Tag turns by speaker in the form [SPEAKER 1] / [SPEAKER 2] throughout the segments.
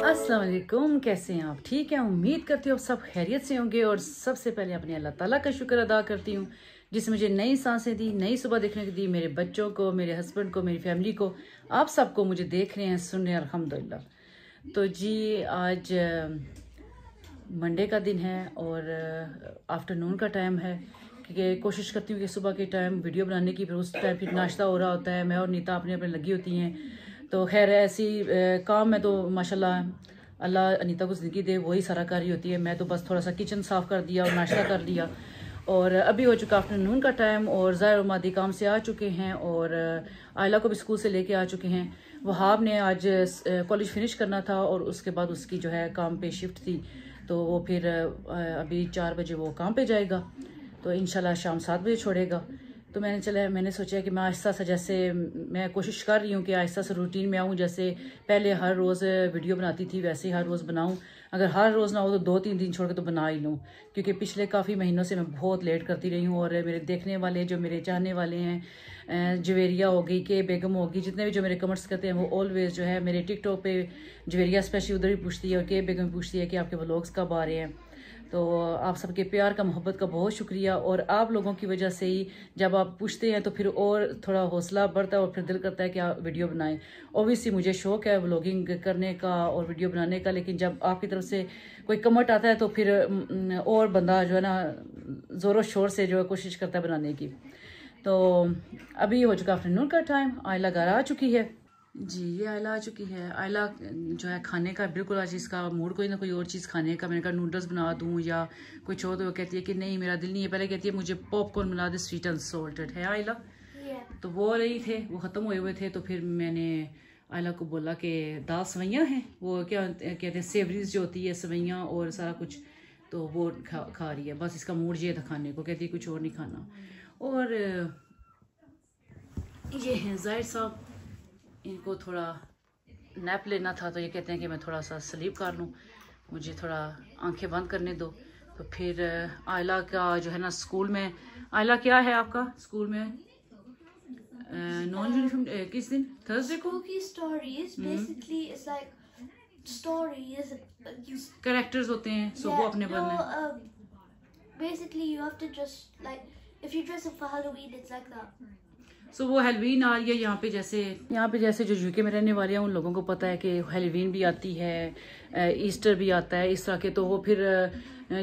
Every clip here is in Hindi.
[SPEAKER 1] अस्सलाम वालेकुम, कैसे हैं आप? ठीक है, उम्मीद करती हूँ आप सब खैरियत से होंगे। और सबसे पहले अपने अल्लाह ताला का शुक्र अदा करती हूँ जिसने मुझे नई सांसें दी, नई सुबह देखने को दी, मेरे बच्चों को, मेरे हस्बैंड को, मेरी फैमिली को, आप सबको मुझे देख रहे हैं, सुन रहे हैं, अल्हम्दुलिल्लाह। तो जी आज मंडे का दिन है और आफ्टरनून का टाइम है कि कोशिश करती हूँ कि सुबह के टाइम वीडियो बनाने की, फिर उस टाइम फिर नाश्ता हो रहा होता है, मैं और नीता अपने अपने लगी होती हैं। तो खैर ऐसी काम में तो माशाल्लाह अल्लाह अनीता को ज़िंदगी दे, वही सारा कर रही होती है। मैं तो बस थोड़ा सा किचन साफ़ कर दिया और नाश्ता कर लिया और अभी हो चुका आफ्टरनून का टाइम और ज़ाहिर और मादी काम से आ चुके हैं और आयला को भी स्कूल से लेके आ चुके हैं। वहाब ने आज कॉलेज फिनिश करना था और उसके बाद उसकी जो है काम पे शिफ्ट थी, तो वो फिर अभी 4 बजे वो काम पे जाएगा, तो इंशाल्लाह शाम 7 बजे छोड़ेगा। तो मैंने सोचा कि मैं आहिस्ता सा, जैसे मैं कोशिश कर रही हूँ कि आहिस्ता सा रूटीन में आऊँ, जैसे पहले हर रोज़ वीडियो बनाती थी वैसे ही हर रोज़ बनाऊँ। अगर हर रोज़ ना हो तो 2-3 दिन छोड़ के तो बना ही लूँ, क्योंकि पिछले काफ़ी महीनों से मैं बहुत लेट करती रही हूँ। और मेरे देखने वाले, जो मेरे चाहने वाले हैं, जवेरिया हो गई, के बेगम होगी, जितने भी जो मेरे कमेंट्स करते हैं, वो ऑलवेज जो है मेरे टिकटॉक पे जवेरिया स्पेशली उधर भी पूछती है और के बेगम पूछती है कि आपके व्लॉग्स कब आ रहे हैं। तो आप सबके प्यार का, मोहब्बत का बहुत शुक्रिया। और आप लोगों की वजह से ही जब आप पूछते हैं तो फिर और थोड़ा हौसला बढ़ता है और फिर दिल करता है कि आप वीडियो बनाएं। ओबियसली मुझे शौक़ है व्लॉगिंग करने का और वीडियो बनाने का, लेकिन जब आपकी तरफ से कोई कमेंट आता है तो फिर और बंदा जो है ना ज़ोरों शोर से जो है कोशिश करता है बनाने की। तो अभी हो चुका आफ्टरनून का टाइम, आयला घर आ चुकी है जी, ये आयला आ चुकी है। आयला जो है खाने का बिल्कुल आज इसका मूड कोई ना कोई और चीज़ खाने का, मैंने कहा नूडल्स बना दूँ या कुछ हो, तो वो कहती है कि नहीं मेरा दिल नहीं है। पहले कहती है मुझे पॉपकॉर्न बना दे स्वीट एंड सॉल्टेड, है आयला? तो वो रही थे, वो ख़त्म हुए थे, तो फिर मैंने आयला को बोला कि दाल सवैयाँ हैं, वो क्या कहते हैं सेवरीज जो होती है सवैयाँ और सारा कुछ, तो वो खा रही है। बस इसका मूड ये था खाने को, कहती है कुछ और नहीं खाना। और ये हैं ज़ाहिर साहब, इनको थोड़ा नैप लेना था, तो ये कहते हैं कि मैं थोड़ा सा स्लीप कर लूँ, मुझे थोड़ा आंखें बंद करने दो। तो फिर आयला का जो है ना स्कूल में, आयला क्या है आपका स्कूल में नॉन यूनिफॉर्म किस दिन? थर्सडे को कैरेक्टर्स होते हैं, सो वो अपने बनने।
[SPEAKER 2] Basically you have to just like if you dress up for Halloween it's like that.
[SPEAKER 1] सो वो हेलोवीन आ रही है यहाँ पे जैसे जो यूके में रहने वाले हैं उन लोगों को पता है कि हेलोवीन भी आती है, ईस्टर भी आता है, इस तरह के। तो वो फिर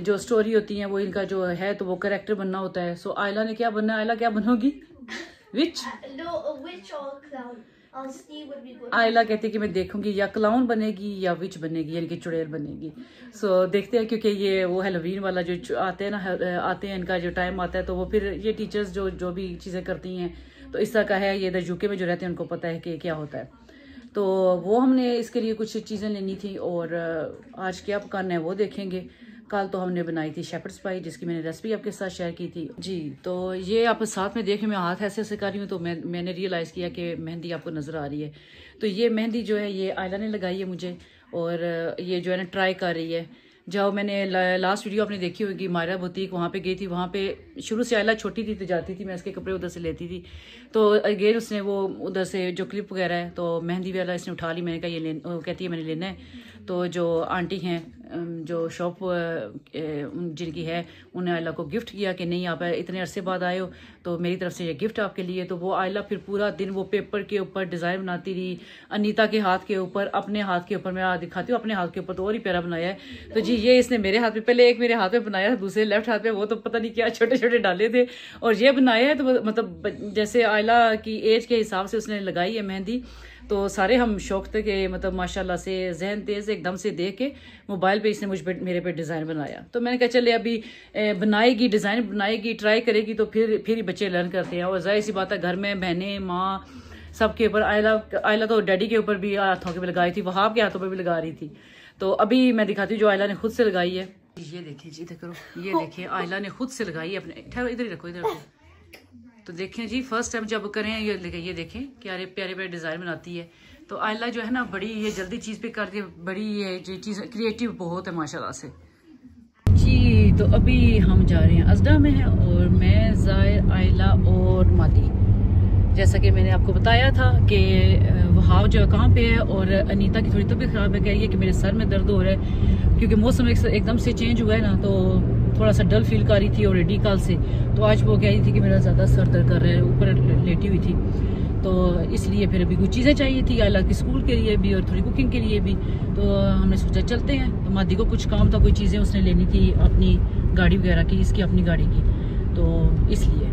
[SPEAKER 1] जो स्टोरी होती है वो इनका जो है, तो वो कैरेक्टर बनना होता है। सो आयला ने क्या बनना है? आयला क्या बनोगी? विच?
[SPEAKER 2] Witch or clown. Steve would be good.
[SPEAKER 1] आयला कहती है कि मैं देखूंगी या क्लाउन बनेगी या विच बनेगी, यानी कि चुड़ैल बनेगी। सो देखते हैं, क्योंकि ये वो हेलोवीन वाला जो आते हैं ना, आते हैं इनका जो टाइम आता है, तो वो फिर ये टीचर्स जो भी चीज़ें करती हैं तो इस तरह का है। ये इधर यूके में जो रहते हैं उनको पता है कि क्या होता है। तो वो हमने इसके लिए कुछ चीज़ें लेनी थी और आज क्या पकाना है वो देखेंगे। कल तो हमने बनाई थी शेपर्ड्स पाई, जिसकी मैंने रेसिपी आपके साथ शेयर की थी जी। तो ये आप साथ में देखें, मैं हाथ ऐसे ऐसे कर रही हूँ, तो मैंने रियलाइज़ किया कि मेहंदी आपको नज़र आ रही है। तो ये मेहंदी जो है ये आयला ने लगाई है मुझे, और ये जो है ना ट्राई कर रही है। जब मैंने लास्ट वीडियो आपने देखी होगी, मायरा बुटीक, वहाँ पे गई थी। वहाँ पे शुरू से आयला छोटी थी तो जाती थी, मैं इसके कपड़े उधर से लेती थी। तो अगेन उसने वो उधर से जो क्लिप वगैरह है तो मेहंदी वाला इसने उठा ली। मैंने कहा ये कहती है मैंने लेना है। तो जो आंटी हैं जो शॉप जिनकी है, उन्हें आयला को गिफ्ट किया कि नहीं आप इतने अरसे बाद आए हो तो मेरी तरफ से ये गिफ्ट आपके लिए। तो वो आयला फिर पूरा दिन वो पेपर के ऊपर डिज़ाइन बनाती रही, अनीता के हाथ के ऊपर, अपने हाथ के ऊपर। मैं दिखाती हूँ अपने हाथ के ऊपर, तो और ही प्यारा बनाया है। तो जी ये इसने मेरे हाथ में, पहले एक मेरे हाथ में बनाया था, दूसरे लेफ्ट हाथ में, वो तो पता नहीं क्या छोटे छोटे डाले थे, और ये बनाया है। तो मतलब जैसे आयला की एज के हिसाब से उसने लगाई है मेहंदी। तो सारे हम शौक थे कि मतलब माशाल्लाह से जहन तेज एकदम से देख के मोबाइल पे इसने मेरे पे डिज़ाइन बनाया। तो मैंने कहा चले अभी बनाएगी, डिज़ाइन बनाएगी, ट्राई करेगी, तो फिर ही बच्चे लर्न करते हैं। और जाहिर सी बात है घर में बहनें, माँ, सबके ऊपर। आयला तो डैडी के ऊपर भी हाथों के पे लगाई थी, वहाब के हाथों पर भी लगा रही थी। तो अभी मैं दिखाती हूँ जो आयला ने खुद से लगाई है। ये देखिए जी, इधर करो, ये देखिए आयला ने खुद से लगाई है अपने। ठहरो, इधर ही रखो, इधर रखो। तो देखें जी, फर्स्ट टाइम जब करें ये देखें क्या प्यारे प्यारे डिज़ाइन बनाती है। तो आयला जो है ना बड़ी ये जल्दी चीज़ पे करती है, बड़ी ये चीज़ क्रिएटिव बहुत है माशाल्लाह से जी। तो अभी हम जा रहे हैं अजदा में है, और मैं, जाहिर, आयला और मादी। जैसा कि मैंने आपको बताया था कि वहाव जो है कहाँ पे है, और अनीता की थोड़ी तबीयत ख़राब है, कह रही है कि मेरे सर में दर्द हो रहा है क्योंकि मौसम एकदम से चेंज हुआ है ना, तो थोड़ा सा डल फील कर रही थी ऑलरेडी कल से। तो आज वो कह रही थी कि मेरा ज़्यादा सर दर्द कर रहा है, ऊपर लेटी हुई थी, तो इसलिए फिर अभी कुछ चीज़ें चाहिए थी आयला की स्कूल के लिए भी और थोड़ी कुकिंग के लिए भी। तो हमने सोचा चलते हैं। तो मादी को कुछ काम था, कोई चीज़ें उसने लेनी थी अपनी गाड़ी वगैरह की, इसकी अपनी गाड़ी की, तो इसलिए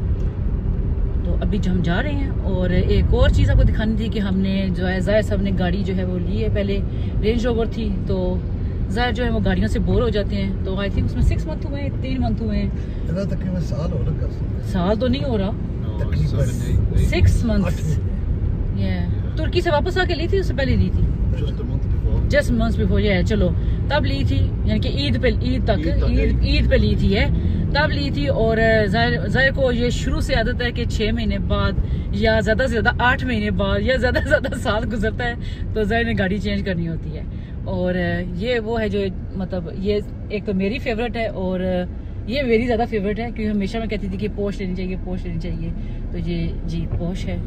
[SPEAKER 1] तो अभी हम जा रहे हैं। और एक और चीज़ आपको दिखानी थी कि हमने जो है ज़ाहिर साहब ने गाड़ी जो है वो ली है, पहले रेंज रोवर थी, तो ज़ाहिर जो है वो गाड़ियों से बोर हो जाते हैं। तो आई थिंक उसमें 6 मंथ हुए हैं, 3 मंथ हुए हैं,
[SPEAKER 3] तकरीबन
[SPEAKER 1] साल तो नहीं हो रहा, 6 मंथ। तुर्की से वापस आके ली थी, उससे पहले ली थी जस्ट मंथ बिफोर। चलो तब ली थी, यानी कि ईद पे ली थी है, तब ली थी। और जाहिर को ये शुरू से आदत है कि 6 महीने बाद या ज़्यादा से ज़्यादा 8 महीने बाद या ज़्यादा से ज़्यादा साल गुजरता है तो जाहिर ने गाड़ी चेंज करनी होती है। और ये वो है जो मतलब ये एक तो मेरी फेवरेट है और ये मेरी ज़्यादा फेवरेट है क्योंकि हमेशा मैं कहती थी कि पोश लेनी चाहिए, पोश लेनी चाहिए। तो ये जी पोश है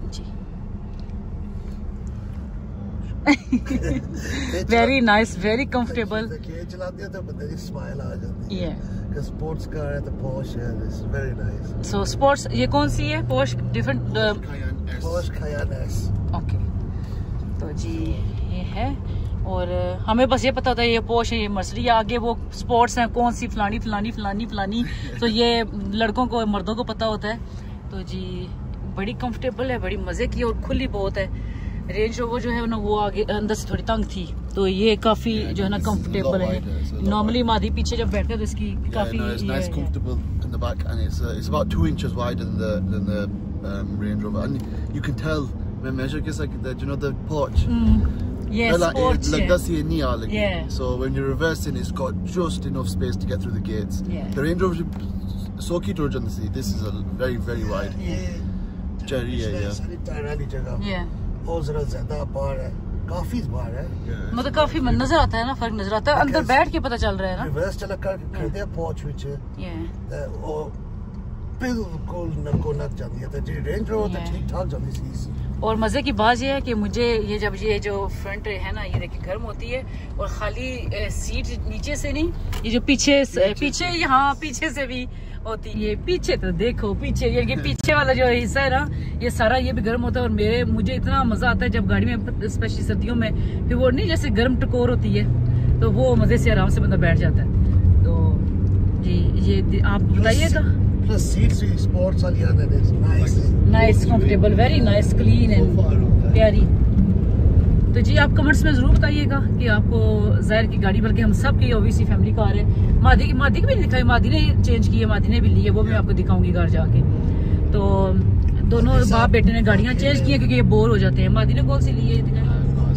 [SPEAKER 1] जी। Very nice, very comfortable.
[SPEAKER 3] चलाते हैं तो बंदे की स्माइल आ जाती है। कि स्पोर्ट्स कार है तो पोश है, it's very nice.
[SPEAKER 1] So sports ये कौन सी है? पोश डिफरेंट,
[SPEAKER 3] पोश कायन एस।
[SPEAKER 1] ओके, तो जी ये है। और हमें बस ये पता होता है ये पोश है, ये मर्सिडीज, आगे वो स्पोर्ट्स हैं कौन सी फलानी फलानी फलानी फलानी, तो ये लड़कों को मर्दों को पता होता है। तो जी बड़ी कंफर्टेबल है, बड़ी मजे की और खुली बहुत है। रेंज रोवर जो है ना वो आगे अंदर से थोड़ी तंग थी, तो ये काफी जो है ना कंफर्टेबल है। नॉर्मली मादी पीछे जब बैठते तो इसकी काफी
[SPEAKER 3] Range Rover, and you can tell when measure is like that, you know, the porch.
[SPEAKER 1] Yes, porch.
[SPEAKER 3] Like that's the Nia, like. Yeah. So when you're reversing, it's got just enough space to get through the gates.
[SPEAKER 1] Yeah.
[SPEAKER 3] The Range Rover, so key to the sea. This is a very, very wide.
[SPEAKER 1] Yeah.
[SPEAKER 3] Jerry, yeah.
[SPEAKER 1] Yeah.
[SPEAKER 3] और ज़रा ज़्यादा बार है, काफी बार है।
[SPEAKER 1] मतलब काफी नजर आता है ना, फर्क नजर आता है, अंदर बैठ के पता चल रहा है ना।
[SPEAKER 3] रिवर्स चला कर खरीदे पोर्च विच और बिल्कुल नको नक जाती है, तो जी रेंज रोवर तो ठीक ठाक जाती सी।
[SPEAKER 1] और मजे की बात ये है कि मुझे ये जब ये जो फ्रंट है ना, ये देखिए गर्म होती है और खाली सीट नीचे से नहीं, ये जो पीछे यहाँ पीछे से भी होती है। ये पीछे तो देखो, पीछे ये पीछे वाला जो हिस्सा है ना, ये सारा ये भी गर्म होता है। और मुझे इतना मजा आता है जब गाड़ी में, स्पेशली सर्दियों में, फिर वो नहीं जैसे गर्म टकोर होती है तो वो मजे से आराम से बंदा बैठ जाता है। तो जी ये आप बताइएगा।
[SPEAKER 3] प्लस सीट्स भी स्पोर्ट्स वाली आने
[SPEAKER 1] nice comfortable, very nice, clean and प्यारी। तो जी आप कमेंट्स में जरूर बताइएगा कि आपको जाहिर की गाड़ी, बल्कि हम सब की ओबीसी फैमिली कार है। मादी की भी नहीं दिखाई, मादी ने चेंज की है, मादी ने भी ली है, वो मैं आपको दिखाऊंगी घर जाके। तो दोनों बाप बेटे ने गाड़ियां चेंज की है क्योंकि ये बोर हो जाते हैं। मादी ने कौन सी ली है?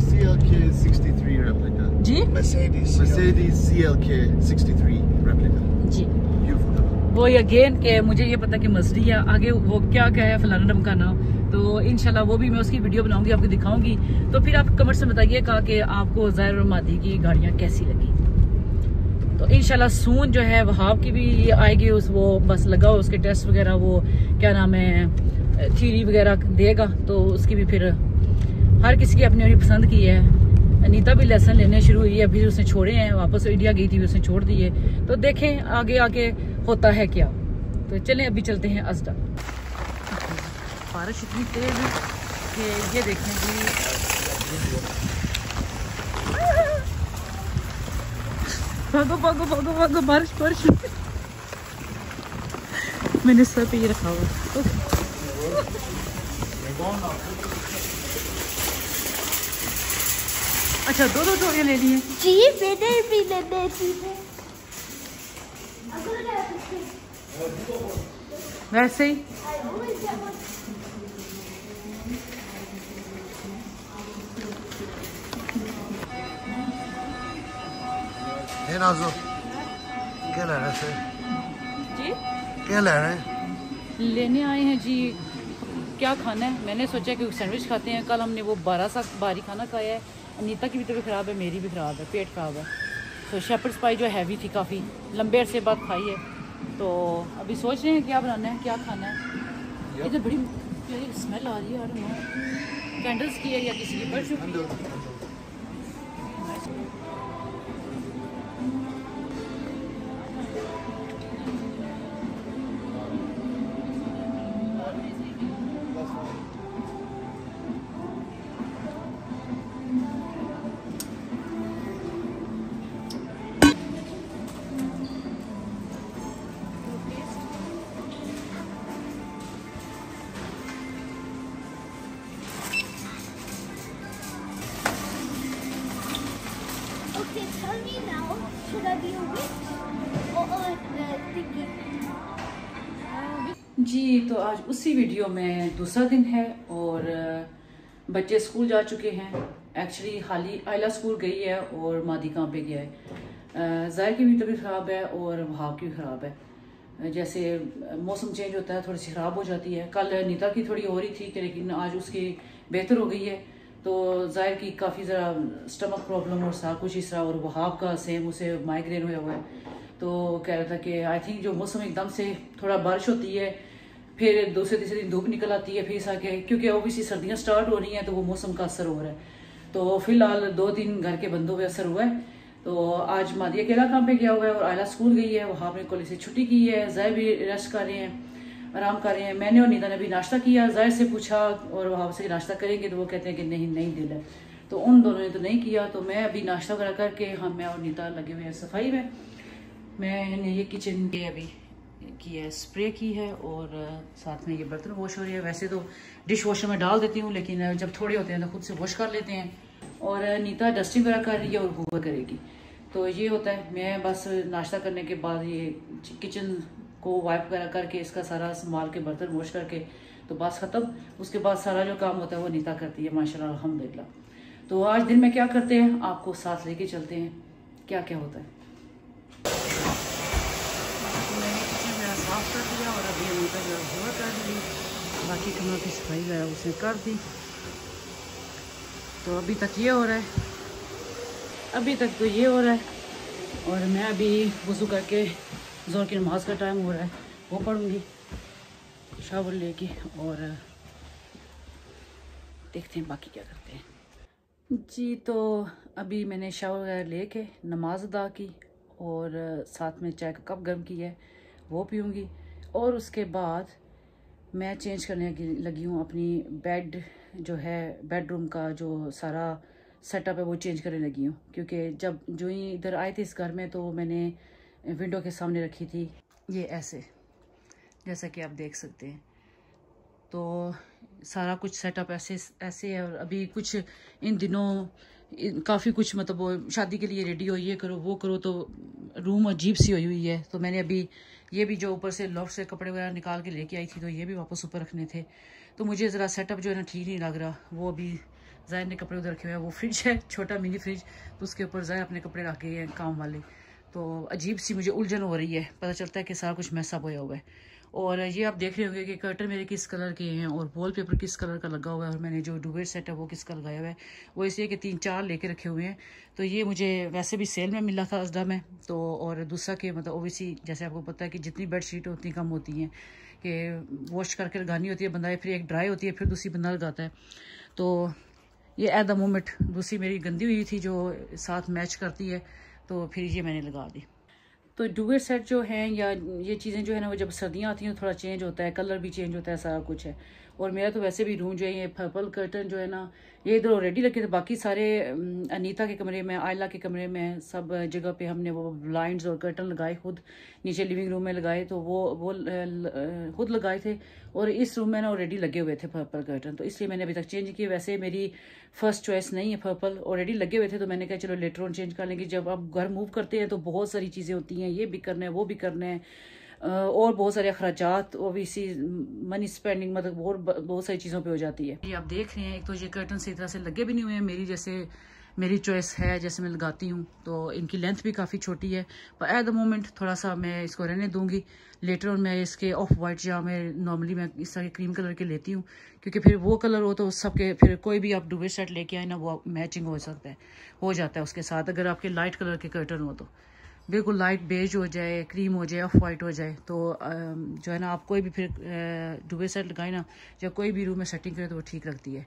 [SPEAKER 3] CLK 63 replica
[SPEAKER 1] जी,
[SPEAKER 3] Mercedes CLK 63 replica
[SPEAKER 1] जी।
[SPEAKER 3] Beautiful।
[SPEAKER 1] वो अगेन के मुझे ये पता कि मर्सिडीज है, आगे वो क्या है फलाना नाम का नाम, तो इंशाल्लाह वो भी मैं उसकी वीडियो बनाऊंगी, आपको दिखाऊंगी। तो फिर आप कमेंट्स में बताइएगा कि आपको ज़ाहिर और मादी की गाड़ियाँ कैसी लगी। तो इंशाल्लाह सून जो है वहाब की भी आएगी, वो बस लगा हो उसके टेस्ट वगैरह, वो क्या नाम है थ्योरी वगैरह देगा, तो उसकी भी फिर हर किसी की अपनी अपनी पसंद की है। अनीता भी लेसन लेने शुरू हुई है, अभी उसने छोड़े हैं, वापस इंडिया गई थी उसने छोड़ दिए। तो देखें आगे आगे होता है क्या। तो चलें अभी चलते हैं अजदा। बारिश इतनी तेज है कि ये देखें जी, भागो भागो भागो भागो, बारिश मैंने सर पे ये रखा हुआ। अच्छा दो चोरियां ले ली हैं
[SPEAKER 2] जी, मैंने भी लेने थी।
[SPEAKER 1] वैसे ही
[SPEAKER 3] नाज़ो क्या ले रहे हैं
[SPEAKER 1] जी?
[SPEAKER 3] क्या ले रहे हैं?
[SPEAKER 1] लेने आए हैं जी, क्या खाना है? मैंने सोचा कि सैंडविच खाते हैं। कल हमने वो 12 सा भारी खाना खाया है। अनीता की भी तबीयत ख़राब है, मेरी भी ख़राब है, पेट ख़राब है। तो शेपर्ड्स पाई जो हैवी थी, काफ़ी लंबे अरसे बाद खाई है। तो अभी सोच रहे हैं क्या बनाना है, क्या खाना है। इधर बड़ी प्यारी स्मेल आ रही है, आई डोंट नो कैंडल्स की है या किसी की परफ्यूम की है।
[SPEAKER 2] Okay, tell me now, should I be a witch or thinking?
[SPEAKER 1] जी, तो आज उसी वीडियो में दूसरा दिन है और बच्चे स्कूल जा चुके हैं। एक्चुअली हाली आयला स्कूल गई है और मादी काम पे गया है। ज़ाहिर की भी तबीयत ख़राब है और वहाब की भी ख़राब है। जैसे मौसम चेंज होता है थोड़ी सी ख़राब हो जाती है। कल नीता की थोड़ी हो रही थी कि लेकिन आज उसकी बेहतर हो गई है। तो ज़ाहिर की काफ़ी ज़रा स्टमक प्रॉब्लम और सारा कुछ इस तरह, और वहाब का सेम उसे माइग्रेन हुआ हुआ है। तो कह रहा था कि आई थिंक जो मौसम एकदम से थोड़ा बारिश होती है, फिर दूसरे तीसरे दिन धूप निकल आती है, फिर इस आके क्योंकि ओबियसली सर्दियाँ स्टार्ट हो रही हैं तो वो मौसम का असर हो रहा है। तो फिलहाल 2 दिन घर के बंदों पे असर हुआ है। तो आज मादी अकेला काम पे गया हुआ है और आयला स्कूल गई है। वहाँ ने कॉलेज से छुट्टी की है। ज़ाहिर भी रेस्ट कर रहे हैं, आराम कर रहे हैं। मैंने और नीता ने भी नाश्ता किया। ज़ाहिर से पूछा और वहाँ से नाश्ता करेंगे तो वो कहते हैं कि नहीं दिल है, तो उन दोनों ने तो नहीं किया। तो मैं अभी नाश्ता वगैरह करके मैं और नीता लगे हुए हैं सफाई में। मैंने ये किचन के अभी की है, स्प्रे की है और साथ में ये बर्तन वॉश हो रही है। वैसे तो डिश वॉशर में डाल देती हूँ लेकिन जब थोड़े होते हैं तो खुद से वॉश कर लेते हैं। और नीता डस्टिंग वगैरह कर रही है और हूवर करेगी। तो ये होता है। मैं बस नाश्ता करने के बाद ये किचन को वाइप वगैरह करके इसका सारा संभाल के बर्तन वॉश करके तो बस ख़त्म। उसके बाद सारा जो काम होता है वो नीता करती है माशाल्लाह अल्हम्दुलिल्लाह। तो आज दिन में क्या करते हैं आपको साथ लेके चलते हैं, क्या क्या होता है। साफ कर दिया और अभी उनका जो हुआ कर दी, बाकी कमरों की सफाई वगैरह उसने कर दी। तो अभी तक ये हो रहा है, अभी तक तो ये हो रहा है। और मैं अभी वज़ू करके ज़ोर की नमाज का टाइम हो रहा है, वो पढ़ूँगी शावर लेके और देखते हैं बाकी क्या करते हैं। जी, तो अभी मैंने शावर वगैरह लेके नमाज अदा की और साथ में चाय का कप गर्म किया है, वो पीऊँगी। और उसके बाद मैं चेंज करने लगी हूँ अपनी बेड जो है, बेडरूम का जो सारा सेटअप है वो चेंज करने लगी हूँ। क्योंकि जब जो ही इधर आए थे इस घर में तो मैंने विंडो के सामने रखी थी ये ऐसे, जैसा कि आप देख सकते हैं। तो सारा कुछ सेटअप ऐसे है। और अभी कुछ इन दिनों काफ़ी कुछ मतलब वो शादी के लिए रेडी हो, ये करो वो करो, तो रूम अजीब सी हुई है। तो मैंने अभी ये भी जो ऊपर से लॉफ्ट से कपड़े वगैरह निकाल के लेके आई थी तो ये भी वापस ऊपर रखने थे। तो मुझे ज़रा सेटअप जो है ना ठीक नहीं लग रहा। वो अभी ज़ाहिर ने कपड़े उधर रखे हुए हैं। वो फ्रिज है, छोटा मिनी फ्रिज, तो उसके ऊपर ज़ाहिर अपने कपड़े रख गए हैं काम वाले। तो अजीब सी मुझे उलझन हो रही है, पता चलता है कि सारा कुछ मैसअप होया हुआ है। और ये आप देख रहे होंगे कि कर्टन मेरे किस कलर के हैं और वॉलपेपर किस कलर का लगा हुआ है। और मैंने जो डुवेट सेट है वो किसका लगाया हुआ है, वो इसलिए कि 3-4 लेके रखे हुए हैं। तो ये मुझे वैसे भी सेल में मिला था अजदा में। तो और दूसरा कि मतलब ओबियसली जैसे आपको पता है कि जितनी बेडशीट उतनी कम होती हैं कि वॉश करके लगानी होती है बंदा, फिर एक ड्राई होती है फिर दूसरी बंदा लगाता है। तो ये एट द मोमेंट दूसरी मेरी गंदी हुई थी जो साथ मैच करती है, तो फिर ये मैंने लगा दी। तो डुवेट सेट जो हैं या ये चीज़ें जो है ना वो जब सर्दियाँ आती हैं थोड़ा चेंज होता है, कलर भी चेंज होता है, सारा कुछ है। और मेरा तो वैसे भी रूम जो है ये पर्पल कर्टन जो है ना ये इधर ऑलरेडी लगे थे। बाकी सारे अनीता के कमरे में, आयला के कमरे में, सब जगह पे हमने वो ब्लाइंड्स और कर्टन लगाए खुद, नीचे लिविंग रूम में लगाए तो वो खुद लगाए थे। और इस रूम में ना ऑलरेडी लगे हुए थे पर्पल कर्टन, तो इसलिए मैंने अभी तक चेंज किए। वैसे मेरी फर्स्ट चॉइस नहीं है पर्पल, ऑलरेडी लगे हुए थे तो मैंने कहा चलो लेटर ऑन चेंज कर लेंगे। जब आप घर मूव करते हैं तो बहुत सारी चीज़ें होती हैं, ये भी करना है वो भी करना है और बहुत सारे अखराजात ओबियसली मनी स्पेंडिंग मतलब बहुत सारी चीज़ों पे हो जाती है। ये आप देख रहे हैं एक तो ये कर्टन इस तरह से लगे भी नहीं हुए हैं मेरी जैसे मेरी चॉइस है जैसे मैं लगाती हूँ। तो इनकी लेंथ भी काफ़ी छोटी है, पर एट द मोमेंट थोड़ा सा मैं इसको रहने दूंगी। लेटर ऑन मैं इसके ऑफ वाइट या मैं नॉर्मली मैं इस तरह के क्रीम कलर के लेती हूँ, क्योंकि फिर वो कलर हो तो सबके फिर कोई भी आप डुवेट सेट लेके आए ना वो मैचिंग हो जाता है उसके साथ, अगर आपके लाइट कलर के कर्टन हो बिल्कुल लाइट बेज हो जाए, क्रीम हो जाए, ऑफ वाइट हो जाए, तो जो है ना आप कोई भी फिर डुबे सेट लगाए ना या कोई भी रूम में सेटिंग करें तो वो ठीक लगती है।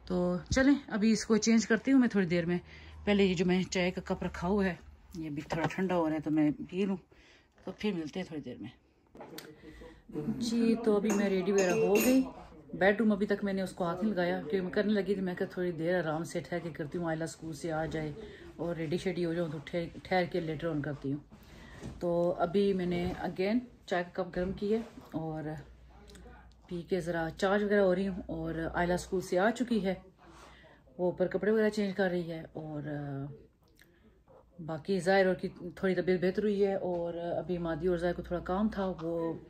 [SPEAKER 1] तो चलें अभी इसको चेंज करती हूँ मैं थोड़ी देर में। पहले ये जो मैं चाय का कप रखा हुआ है ये भी थोड़ा ठंडा हो रहा है तो मैं पी लूँ, तो फिर मिलते हैं थोड़ी देर में जी। तो अभी मैं रेडी वगैरह हो गई। बेडरूम अभी तक मैंने उसको हाथ नहीं लगाया क्योंकि मैं करने लगी थी, मैं थोड़ी देर आराम से ठहर के करती हूँ, आयला स्कूल से आ जाए और रेडी शेडी हो जाऊँ तो ठहर के लेटर ऑन करती हूँ। तो अभी मैंने अगेन चाय का कप गर्म किया और पी के ज़रा चार्ज वगैरह हो रही हूँ। और आयला स्कूल से आ चुकी है, वो ऊपर कपड़े वगैरह चेंज कर रही है और बाकी ज़ाहिर और की थोड़ी तबीयत बेहतर हुई है। और अभी मादी और ज़ाहिर को थोड़ा काम था, वो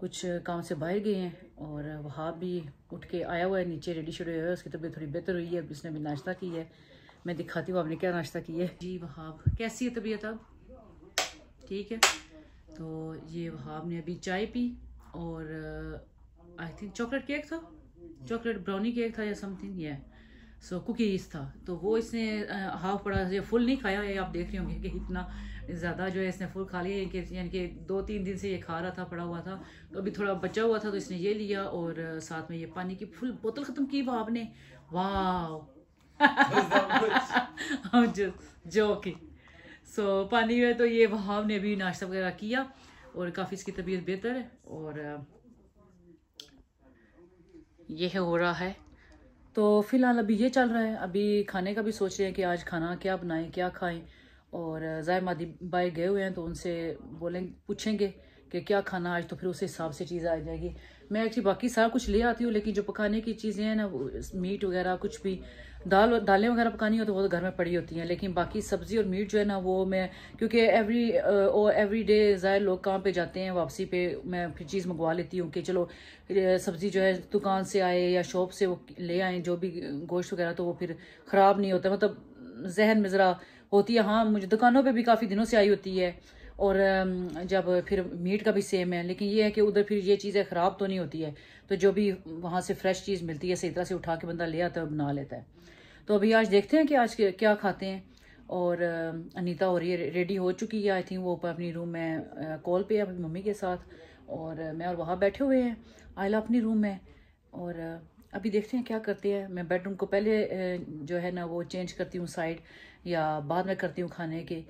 [SPEAKER 1] कुछ काम से बाहर गए हैं और वहाँ भी उठ के आया हुआ है नीचे, रेडी शेडी हुआ है, उसकी तबीयत थोड़ी बेहतर हुई है। उसने भी नाश्ता की है, मैं दिखाती हूँ आपने क्या नाश्ता किया है जी। वहाब कैसी है तबीयत अब? ठीक है। तो ये वहाब ने अभी चाय पी और आई थिंक चॉकलेट केक था, चॉकलेट ब्राउनी केक था या समथिंग, ये सो कुकीज़ था। तो वो इसने हाफ पड़ा, ये फुल नहीं खाया है, आप देख रहे होंगे कि इतना ज़्यादा जो है इसने फुल खा लिया, यानी कि 2-3 दिन से ये खा रहा था, पड़ा हुआ था, तो अभी थोड़ा बचा हुआ था तो इसने ये लिया और साथ में ये पानी की फुल बोतल ख़त्म की वहाब ने। वाह जो की सो पानी में तो ये वहाब ने भी नाश्ता वगैरह किया और काफ़ी इसकी तबीयत बेहतर है और ये हो रहा है। तो फ़िलहाल अभी ये चल रहा है। अभी खाने का भी सोच रहे हैं कि आज खाना क्या बनाएं, क्या खाएं। और ज़ाहिर मादी भाई गए हुए हैं तो उनसे पूछेंगे कि क्या खाना आज, तो फिर उस हिसाब से चीज़ आ जाएगी। मैं एक्चुअली बाकी सारा कुछ ले आती हूँ, लेकिन जो पकाने की चीज़ें हैं ना, वो मीट वगैरह कुछ भी दालें वगैरह पकानी हो तो वो तो घर में पड़ी होती हैं, लेकिन बाकी सब्ज़ी और मीट जो है ना वो मैं, क्योंकि एवरी डे ज़ाहिर लोग काम पे जाते हैं, वापसी पे मैं फिर चीज़ मंगवा लेती हूँ कि चलो सब्ज़ी जो है दुकान से आए या शॉप से वो ले आएँ जो भी गोश्त वगैरह, तो वो फिर ख़राब नहीं होता। मतलब जहन में ज़रा होती है। हाँ, मुझे दुकानों पे भी काफ़ी दिनों से आई होती है और जब फिर मीट का भी सेम है, लेकिन ये है कि उधर फिर ये चीज़ें ख़राब तो नहीं होती है, तो जो भी वहाँ से फ्रेश चीज़ मिलती है सही तरह से उठा के बंदा ले आता है और बना लेता है। तो अभी आज देखते हैं कि आज क्या खाते हैं। और अनीता हो रही है, रेडी हो चुकी है आई थिंक, वो ऊपर अपनी रूम में कॉल पे है अपनी मम्मी के साथ और मैं और वहाँ बैठे हुए हैं, आयला अपनी रूम में। और अभी देखते हैं क्या करते हैं। मैं बेडरूम को पहले जो है ना वो चेंज करती हूँ साइड, या बाद में करती हूँ खाने के,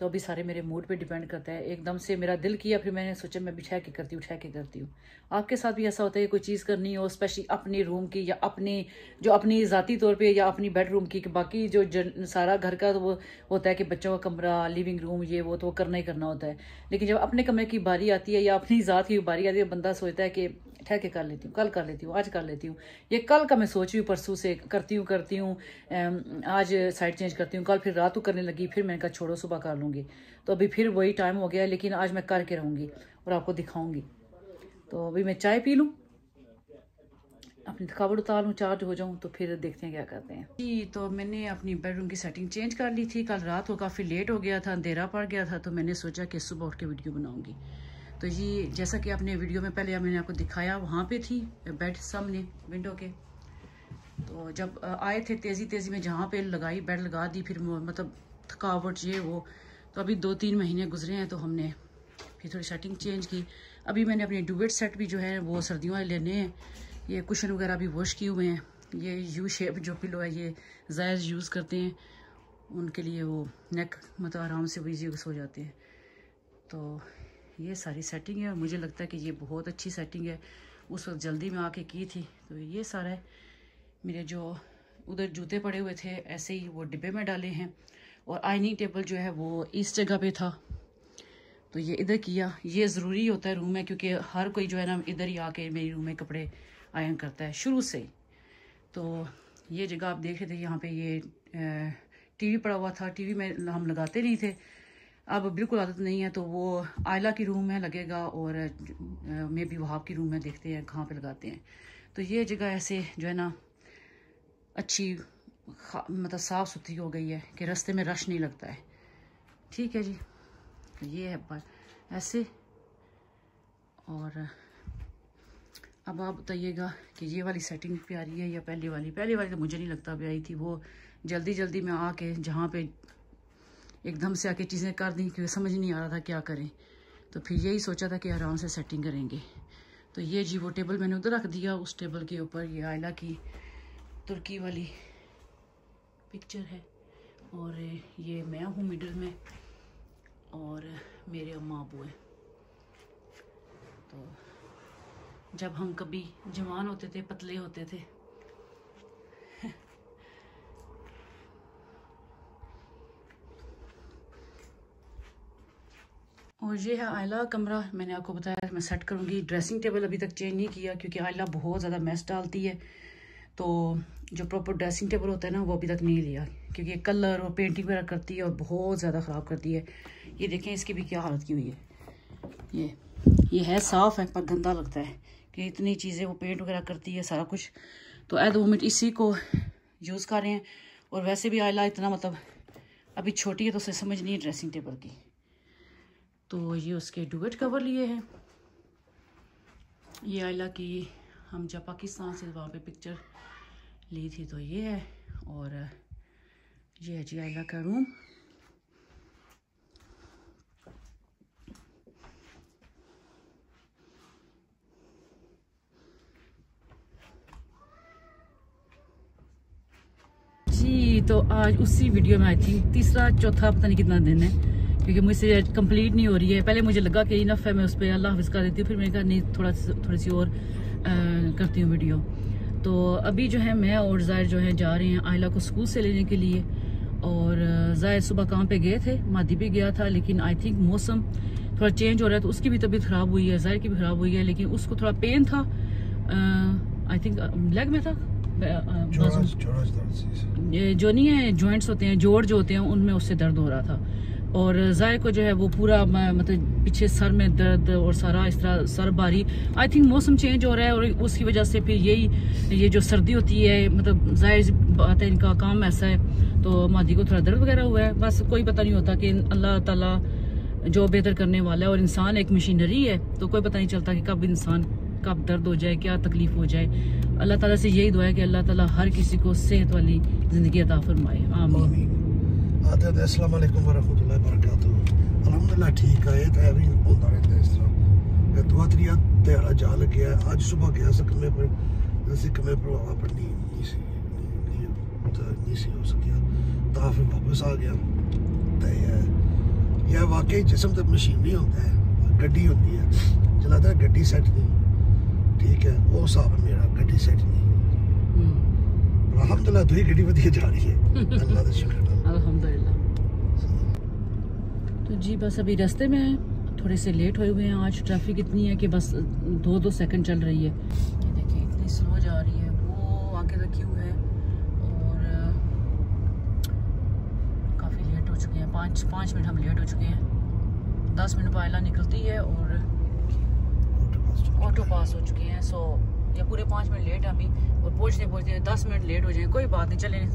[SPEAKER 1] तो अभी सारे मेरे मूड पे डिपेंड करता है। एकदम से मेरा दिल किया, फिर मैंने सोचा मैं भी ठहर के करती हूँ। आपके साथ भी ऐसा होता है कोई चीज़ करनी हो, स्पेशली अपनी रूम की या अपनी ज़ाती तौर पे या अपनी बेडरूम की, बाकी जो सारा घर का तो वो होता है कि बच्चों का कमरा, लिविंग रूम, ये वो तो करना ही करना होता है, लेकिन जब अपने कमरे की बारी आती है या अपनी ज़ात की बारी आती है, बंदा सोचता है कि ठहर के कर लेती हूँ, कल कर लेती हूँ, आज कर लेती हूँ। ये कल का मैं सोच रही हूँ, परसों से करती हूँ, आज साइड चेंज करती हूँ, कल फिर रात को करने लगी, फिर मैंने कहा छोड़ो सुबह कर लूँगी। तो अभी फिर वही टाइम हो गया, लेकिन आज मैं करके रहूँगी और आपको दिखाऊँगी। तो अभी मैं चाय पी लूँ, अपनी थकावट उतार लूँ, चार्ज हो जाऊँ, तो फिर देखते हैं क्या करते हैं जी। तो मैंने अपनी बेडरूम की सेटिंग चेंज कर ली थी। कल रात को काफ़ी लेट हो गया था, अंधेरा पड़ गया था, तो मैंने सोचा कि सुबह उठ के वीडियो बनाऊँगी। तो ये जैसा कि आपने वीडियो में पहले मैंने आपको दिखाया, वहाँ पे थी बेड सामने विंडो के। तो जब आए थे तेज़ी में जहाँ पे लगाई, बेड लगा दी, फिर मतलब थकावट ये वो, तो अभी 2-3 महीने गुजरे हैं तो हमने फिर थोड़ी सेटिंग चेंज की। अभी मैंने अपने डुबेट सेट भी जो है वो सर्दियों वाले लेने हैं। ये कुशन वगैरह भी वॉश किए हुए हैं। ये यू शेप जो पिलो है ये ज़ायद यूज़ करते हैं, उनके लिए वो नेक मतलब आराम से वो ईजी सो जाते हैं। तो ये सारी सेटिंग है, मुझे लगता है कि ये बहुत अच्छी सेटिंग है। उस वक्त जल्दी में आके की थी। तो ये सारा है। मेरे जो उधर जूते पड़े हुए थे ऐसे ही वो डिब्बे में डाले हैं, और आयनिंग टेबल जो है वो इस जगह पे था, तो ये इधर किया। ये ज़रूरी होता है रूम में, क्योंकि हर कोई जो है ना इधर ही आके मेरी रूम में कपड़े आयरन करता है शुरू से ही। तो ये जगह आप देख रहे थे, यहाँ पे ये टीवी पड़ा हुआ था। टीवी में हम लगाते नहीं थे, अब बिल्कुल आदत नहीं है। तो वो आयला की रूम में लगेगा और मे भी वहाब की रूम में देखते हैं कहाँ पे लगाते हैं। तो ये जगह ऐसे जो है ना अच्छी मतलब साफ़ सुथरी हो गई है कि रास्ते में रश नहीं लगता है। ठीक है जी, तो ये है बात ऐसे। और अब आप बताइएगा कि ये वाली सेटिंग प्यारी है या पहली वाली तो मुझे नहीं लगता प्यारी थी। वो जल्दी में आके जहाँ पे एकदम से आके चीज़ें कर दी क्योंकि समझ नहीं आ रहा था क्या करें। तो फिर यही सोचा था कि आराम से सेटिंग करेंगे। तो ये जी वो टेबल मैंने उधर रख दिया, उस टेबल के ऊपर ये आयला की तुर्की वाली पिक्चर है और ये मैं हूँ मिडल में और मेरे अम्मा अबू हैं। तो जब हम कभी जवान होते थे, पतले होते थे, और ये है आयला कमरा। मैंने आपको बताया मैं सेट करूँगी। ड्रेसिंग टेबल अभी तक चेंज नहीं किया क्योंकि आयला बहुत ज़्यादा मैस डालती है। तो जो प्रॉपर ड्रेसिंग टेबल होता है ना वो अभी तक नहीं लिया क्योंकि कलर और पेंटिंग वगैरह करती है और बहुत ज़्यादा ख़राब करती है। ये देखें इसकी भी क्या हालत की हुई है। ये है साफ़ है पर गंदा लगता है कि इतनी चीज़ें वो पेंट वगैरह करती है सारा कुछ। तो एट द मोमेंट इसी को यूज़ कर रहे हैं। और वैसे भी आयला इतना मतलब अभी छोटी है तो उसे समझ नहीं है ड्रेसिंग टेबल की। तो ये उसके डुवेट कवर लिए हैं। ये आयला की हम जब पाकिस्तान से वहाँ पे पिक्चर ली थी तो ये है। और ये है जी आयला का रूम। जी तो आज उसी वीडियो में आई थी तीसरा चौथा पता नहीं कितना दिन है क्योंकि मुझसे कंप्लीट नहीं हो रही है। पहले मुझे लगा कि इनफ है, मैं उस पर अल्लाह हाफ़िज़ कर देती हूँ। फिर मैंने कहा नहीं थोड़ी सी और करती हूँ वीडियो। तो अभी जो है मैं और ज़ाहिर जो है जा रहे हैं आयला को स्कूल से लेने के लिए। और ज़ाहिर सुबह काम पे गए थे, मादी भी गया था, लेकिन आई थिंक मौसम थोड़ा चेंज हो रहा है तो उसकी भी तबीयत ख़राब हुई है, ज़ाहिर की भी ख़राब हुई है। लेकिन उसको थोड़ा पेन था, आई थिंक लेग में था, जो नहीं है जॉइंट्स होते हैं, जोड़ जो होते हैं उनमें उससे दर्द हो रहा था। और ज़ाहिर को जो है वो पूरा मतलब पीछे सर में दर्द और सारा इस तरह सर भारी। आई थिंक मौसम चेंज हो रहा है और उसकी वजह से फिर ये जो सर्दी होती है मतलब ज़ाहिर बात है इनका काम ऐसा है। तो मादी को थोड़ा दर्द वगैरह हुआ है, बस कोई पता नहीं होता कि अल्लाह ताला जो बेहतर करने वाला है। और इंसान एक मशीनरी है तो कोई पता नहीं चलता कि कब इंसान कब दर्द हो जाए, क्या तकलीफ हो जाए। अल्लाह ताला से यही दुआ है कि अल्लाह ताला हर किसी को सेहत वाली ज़िंदगी अता फरमाए, आमीन।
[SPEAKER 3] अस्सलाम वालेकुम वरहमतुल्लाहि वबरकातुहू। अल्हम्दुलिल्लाह ठीक है, तो भी होता रहता है इस तरह। दुआ त्रिया तेरा जा लगे आज सुबह गया सकमे पर वापस नहीं हो सकिया तो फिर वापस आ गया। तो यह वाकई जिस्म तो मशीन नहीं होता है, गड्डी होती है। चलाता है गड्डी सेट नहीं, ठीक है वो हिसाब है मेरा, गड्डी सेट नहीं। अल्हम्दुलिल्लाह दुई गड्डी वधिया जा रही है, अल्लाह का शुक्र
[SPEAKER 1] अल्हम्दुलिल्लाह। तो जी बस अभी रास्ते में थोड़े से लेट हुए हैं। आज ट्रैफिक इतनी है कि बस 2-2 सेकंड चल रही है। ये देखिए इतनी स्लो जा रही है, वो आगे का क्यू है। और काफ़ी लेट हो चुके हैं, 5 मिनट हम लेट हो चुके हैं। 10 मिनट पहला निकलती है और ऑटो पास हो चुके हैं। सो या पूरे 5 मिनट लेट अभी और पहुँचते 10 मिनट लेट हो जाए, कोई बात नहीं, चलें।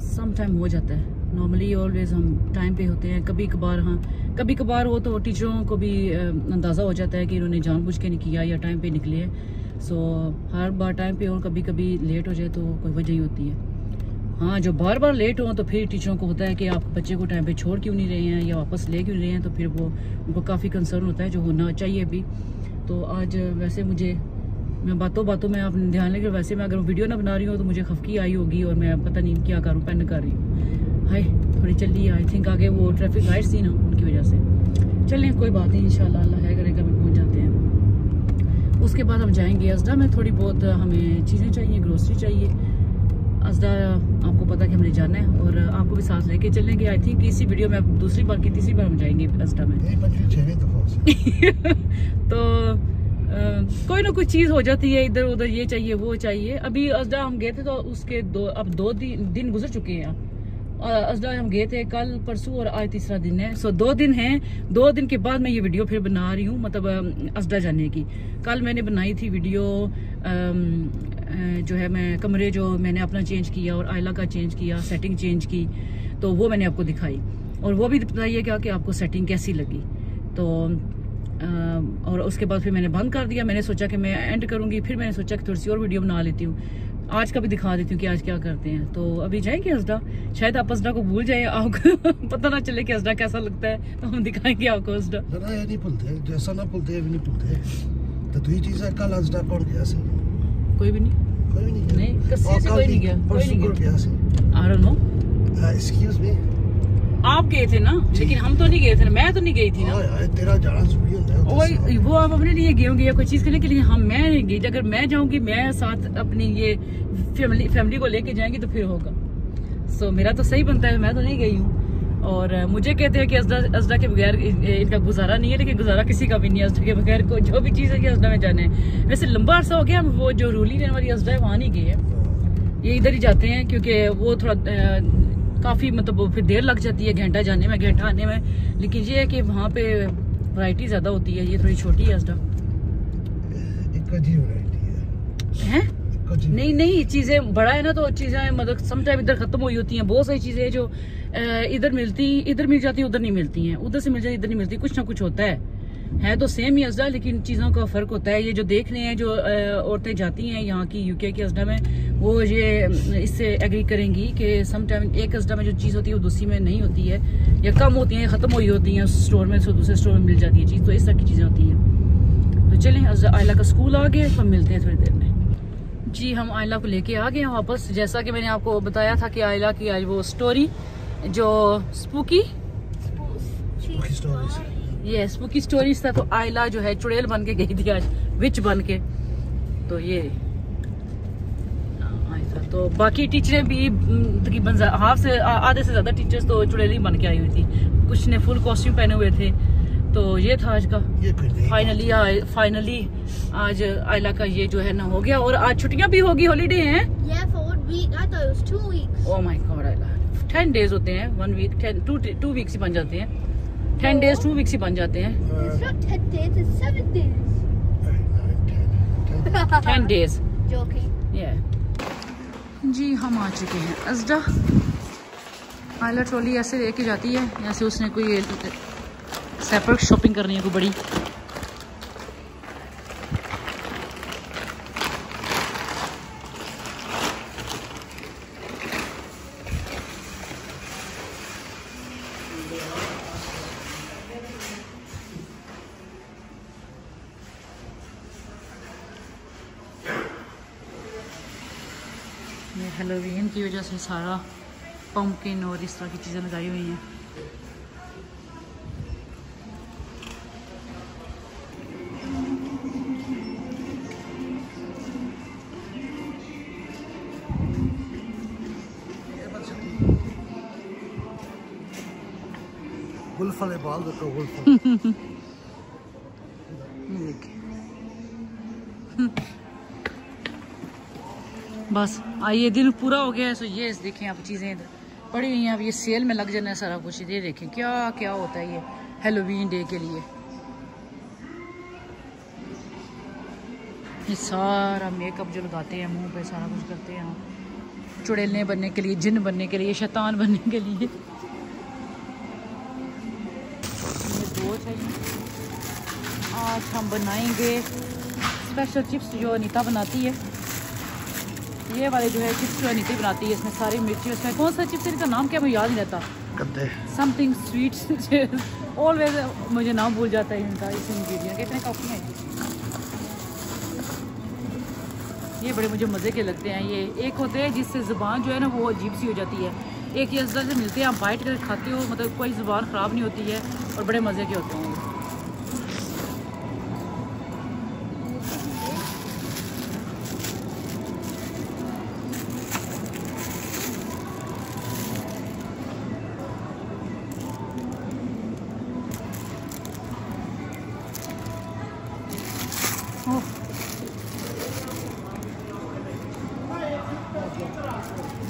[SPEAKER 1] सम टाइम हो जाता है, नॉर्मली ऑलवेज हम टाइम पे होते हैं। कभी कभार हो तो टीचरों को भी अंदाज़ा हो जाता है कि इन्होंने जानबूझ के नहीं किया या टाइम पे निकले हैं। सो हर बार टाइम पे हो, कभी लेट हो जाए तो कोई वजह ही होती है। हाँ जो बार बार लेट हो तो फिर टीचरों को होता है कि आप बच्चे को टाइम पे छोड़ क्यों नहीं रहे हैं या वापस ले क्यों नहीं रहे हैं, तो फिर वो उनको काफ़ी कंसर्न होता है जो होना चाहिए भी। तो आज वैसे मैं बातों में आप ध्यान लेकर, वैसे मैं अगर वीडियो ना बना रही हूँ तो मुझे खफकी आई होगी और मैं पता नहीं क्या करूँ, पेन कर रही हूँ। हाय थोड़ी चली आई थिंक आगे वो ट्रैफिक लाइट्स थी ना उनकी वजह से। चलें कोई बात नहीं, इंशाल्लाह अल्लाह है करेगा भी पहुँच जाते हैं। उसके बाद हम जाएंगे अजदा में, थोड़ी बहुत हमें चीज़ें चाहिए, ग्रोसरी चाहिए। अजदा आपको पता कि हमने जाना है और आपको भी साथ लेके चलेंगे। आई थिंक इसी वीडियो में अब तीसरी बार हम जाएंगे अजदा में। तो कोई ना कोई चीज़ हो जाती है, इधर उधर ये चाहिए वो चाहिए। अभी अजदा हम गए थे तो उसके 2 दिन गुजर चुके हैं। अजदा हम गए थे कल परसों और आज तीसरा दिन है। सो 2 दिन हैं, 2 दिन के बाद मैं ये वीडियो फिर बना रही हूँ, मतलब अजदा जाने की। कल मैंने बनाई थी वीडियो जो है मैं कमरे जो मैंने अपना चेंज किया और आयला का चेंज किया, सेटिंग चेंज की, तो वो मैंने आपको दिखाई। और वो भी बताइए क्या कि आपको सेटिंग कैसी लगी। तो और उसके बाद फिर मैंने बंद कर दिया। मैंने सोचा कि मैं एंड करूंगी, फिर मैंने सोचा कि थोड़ी सी और वीडियो बना लेती हूँ। आज का भी दिखा देती हूँ कि आज क्या करते हैं। तो अभी जाएंगे असडा, शायद आप असडा को भूल जाए, आपको पता ना चले कि असडा कैसा लगता है, तो हम दिखाएंगे आपको असडा।
[SPEAKER 3] ये नहीं भूलते, जैसा ना भूलते भी नहीं भूलते। तो दूसरी चीज है, कल असडा कौन गया सी?
[SPEAKER 1] कोई भी नहीं,
[SPEAKER 3] कोई भी नहीं गया।
[SPEAKER 1] नहीं कस्सी से कोई नहीं गया, कोई नहीं
[SPEAKER 3] गया सी।
[SPEAKER 1] I don't know,
[SPEAKER 3] excuse me,
[SPEAKER 1] आप गए थे ना, लेकिन हम तो नहीं गए थे ना, मैं तो नहीं गई थी ना।
[SPEAKER 3] तेरा जाना जरूरी होता है।
[SPEAKER 1] वो आप अपने लिए गए होंगे या कोई चीज करने के लिए, हम मैं नहीं गई। अगर मैं जाऊंगी, मैं साथ अपनी ये फैमिली को लेके जाएंगी तो फिर होगा। सो मेरा तो सही बनता है, मैं तो नहीं गई हूँ। और मुझे कहते हैं कि असडा के बगैर इनका गुजारा नहीं है, लेकिन गुजारा किसी का भी नहीं है असडा के बगैर। को जो भी चीज़ है कि असडा में जाने है। वैसे लंबा अर्सा हो गया हम वो जो रूली लेने वाली असडा है वहाँ नहीं गए हैं, ये इधर ही जाते हैं, क्योंकि वो थोड़ा काफ़ी मतलब फिर देर लग जाती है, घंटा जाने में घंटा आने में। लेकिन ये है कि वहाँ पे वैरायटी ज़्यादा होती है, ये थोड़ी छोटी है असडा। है नहीं चीजें बड़ा है ना, तो चीजें मतलब समटाइम इधर खत्म हुई होती हैं। बहुत सारी चीजें जो इधर मिल जाती है, उधर नहीं मिलती हैं, उधर से मिल जाती, इधर नहीं मिलती। कुछ ना कुछ होता है तो सेम ही असडा, लेकिन चीज़ों का फ़र्क होता है। ये जो देख रहे हैं, जो औरतें जाती हैं यहाँ की यूके के असडा में, वो ये इससे एग्री करेंगी कि समटाइम एक असडा में जो चीज़ होती है वो दूसरी में नहीं होती है, या कम होती हैं, ख़त्म हुई होती हैं उस स्टोर में, तो दूसरे स्टोर में मिल जाती है चीज़। तो इस तरह की चीज़ें होती हैं। तो चलें, आयला का स्कूल आ गया, हम मिलते हैं थोड़ी देर में। जी, हम आयला को लेके आ गए हैं वापस। जैसा कि मैंने आपको बताया था कि आयला की आज वो स्टोरी जो स्पूकी स्टोरीज था, तो आयला जो है चुड़ैल बन के गई थी आज, विच बन के। तो ये था। तो बाकी टीचरें भी तकरीबन हाफ से आधे से ज्यादा टीचर्स तो चुड़ैल ही बन के आई हुई थी, कुछ ने फुल कॉस्ट्यूम पहने हुए थे। तो ये था आज का फाइनली आज आयला का ये जो है ना हो गया। और आज छुट्टियां भी होगी, हॉलीडे हैं। ओह माय गॉड, आयला 10 डेज होते हैं, 1 वीक 2 वीक्स ही बन जाते हैं। 10 डेज 2 वीक्स ही बन जाते हैं। 10 डेज जी। हम आ चुके हैं असडा। आयला ट्रॉली ऐसे लेके जाती है, ऐसे उसने कोई सेपरेट शॉपिंग करनी है कोई बड़ी। ये हैलोवीन की वजह से सारा पम्पकिन और इस तरह की चीज़ें लगाई हुई हैं।
[SPEAKER 3] गुल्फ वाले बाल देखो, गुल्फ।
[SPEAKER 1] बस आइए, दिन पूरा हो गया है। सो ये देखें आप, चीज़ें इधर पड़ी हुई हैं। अब ये सेल में लग जाना है सारा कुछ। ये देखें क्या क्या होता है ये हैलोवीन डे के लिए। ये सारा मेकअप जो लगाते हैं मुंह पे, सारा कुछ करते हैं चुड़ैलें बनने के लिए, जिन बनने के लिए, शैतान बनने के लिए। दो चाहिए। आज हम बनाएंगे स्पेशल चिप्स जो अनीता बनाती है। ये वाले जो है चिप्स जो अनीता बनाती है, इसमें सारी मिर्ची, उसमें कौन सा चिप्स है, इनका नाम क्या मुझे याद नहीं रहता, समथिंग स्वीट ऑलवेज मुझे नाम भूल जाता है इनका। इस इंग्रेडिएंट कितने काफ़ी हैं ये, बड़े मुझे मज़े के लगते हैं। ये एक होते हैं जिससे ज़ुबान जो है ना वो अजीब सी हो जाती है, एक ये असदर से मिलते हैं, आप बाइट करके खाते हो, मतलब कोई ज़ुबान ख़राब नहीं होती है और बड़े मज़े के होते हैं।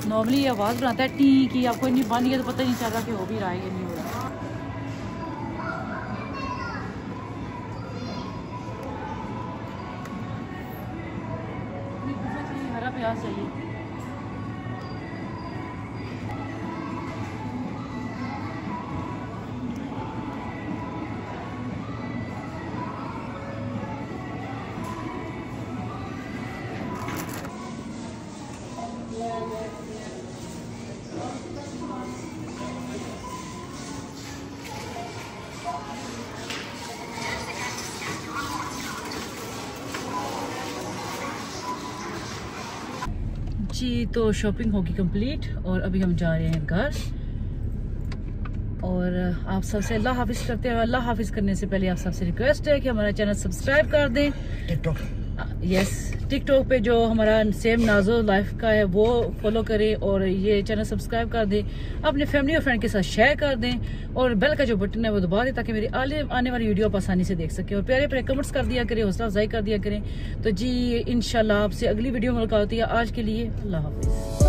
[SPEAKER 1] नॉर्मली ये आवाज़ बनाता है टी की, आपको नहीं बंद किया तो पता ही नहीं चल रहा कि हो भी रहा है या नहीं हो रहा। हरा प्याज चाहिए। जी तो शॉपिंग होगी कंप्लीट और अभी हम जा रहे हैं घर। और आप सबसे अल्लाह हाफिज करते हैं। अल्लाह हाफिज करने से पहले आप सबसे रिक्वेस्ट है कि हमारा चैनल सब्सक्राइब कर दें।
[SPEAKER 3] टिकटॉक
[SPEAKER 1] यस, टिकटॉक पे जो हमारा सेम नाजो लाइफ का है वो फॉलो करें और ये चैनल सब्सक्राइब कर दें। अपने फैमिली और फ्रेंड के साथ शेयर कर दें और बेल का जो बटन है वो दबा दें ताकि मेरी आने वाली वीडियो आप आसानी से देख सकें। और प्यारे प्यारे कमेंट्स कर दिया करें, हौसला अफजाई कर दिया करें। तो जी इंशाल्लाह आपसे अगली वीडियो में मुलाकात होती है। आज के लिए अल्लाह हाफिज।